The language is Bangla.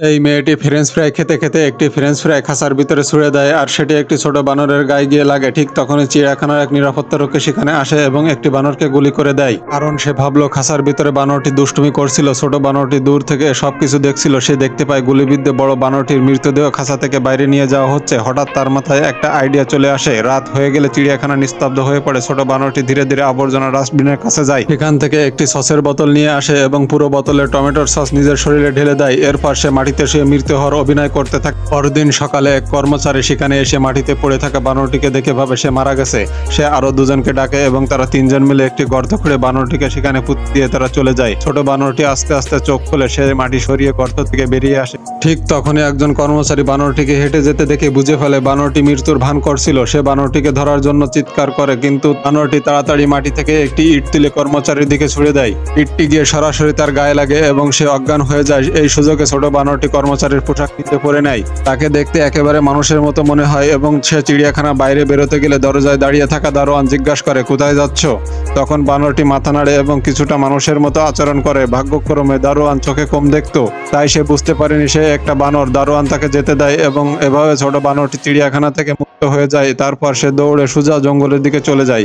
এই মেয়েটি ফ্রেঞ্চ ফ্রাই খেতে খেতে একটি ফ্রেঞ্চ ফ্রাই খাঁচার ভিতরে ছুঁড়ে দেয় আর সেটি একটি ছোট বানরের গায়ে গিয়ে লাগে। ঠিক তখনই চিড়িয়াখানার এক নিরাপত্তারক্ষী সেখানে আসে এবং একটি বানরকে গুলি করে দেয়, কারণ সে ভাবলো খাঁচার ভিতরে বানরটি দুষ্টুমি করছিল। ছোট বানরটি দূর থেকে সবকিছু দেখছিল। সে দেখতে পায় গুলিবিদ্ধ বড় বানরটির মৃতদেহ খাঁচা থেকে বাইরে নিয়ে যাওয়া হচ্ছে। হঠাৎ তার মাথায় একটা আইডিয়া চলে আসে। রাত হয়ে গেলে চিড়িয়াখানা নিস্তব্ধ হয়ে পড়ে। ছোট বানরটি ধীরে ধীরে আবর্জনা ডাস্টবিনের কাছে যায়। সেখান থেকে একটি সসের বোতল নিয়ে আসে এবং পুরো বোতলের টমেটোর সস নিজের শরীরে ঢেলে দেয়। এরপর সে মাটিতে শুয়ে মৃত্যু হওয়ার অভিনয় করতে থাকে। পরদিন সকালে এক কর্মচারী সেখানে এসে মাটিতে পড়ে থাকা বানরটিকে দেখে ভাবে সে মারা গেছে। সে আরো দুজনকে ডাকে এবং তারা তিনজন মিলে একটি গর্ত খুঁড়ে বানরটিকে সেখানে পুঁতে দিয়ে তারা চলে যায়। ছোট বানরটি আস্তে আস্তে চোখ খুলে সে মাটি সরিয়ে গর্ত থেকে বেরিয়ে আসে। ঠিক তখনই একজন কর্মচারী বানরটিকে হেঁটে যেতে দেখে বুঝে ফেলে বানরটি মৃত্যুর ভান করছিল। সে বানরটিকে ধরার জন্য চিৎকার করে, কিন্তু বানরটি তাড়াতাড়ি মাটি থেকে একটি ইট তুলে কর্মচারীর দিকে ছুড়ে দেয়। ইটটি গিয়ে সরাসরি তার গায়ে লাগে এবং সে অজ্ঞান হয়ে যায়। এই সুযোগে ছোট বানরটি কর্মচারীর পোশাক নিতে পরে নেয়। তাকে দেখতে একেবারে মানুষের মতো মনে হয় এবং সে চিড়িয়াখানা বাইরে বেরোতে গেলে দরজায় দাঁড়িয়ে থাকা দারোয়ান জিজ্ঞাসা করে, কোথায় যাচ্ছ? তখন বানরটি মাথা নাড়ে এবং কিছুটা মানুষের মতো আচরণ করে। ভাগ্যক্রমে দারোয়ান চোখে কম দেখতো, তাই সে বুঝতে পারেনি সে একটা বানর। দারোয়ান তাকে যেতে দেয় এবং এভাবে ছোট বানরটি চিড়িয়াখানা থেকে মুক্ত হয়ে যায়। তারপর সে দৌড়ে সোজা জঙ্গলের দিকে চলে যায়।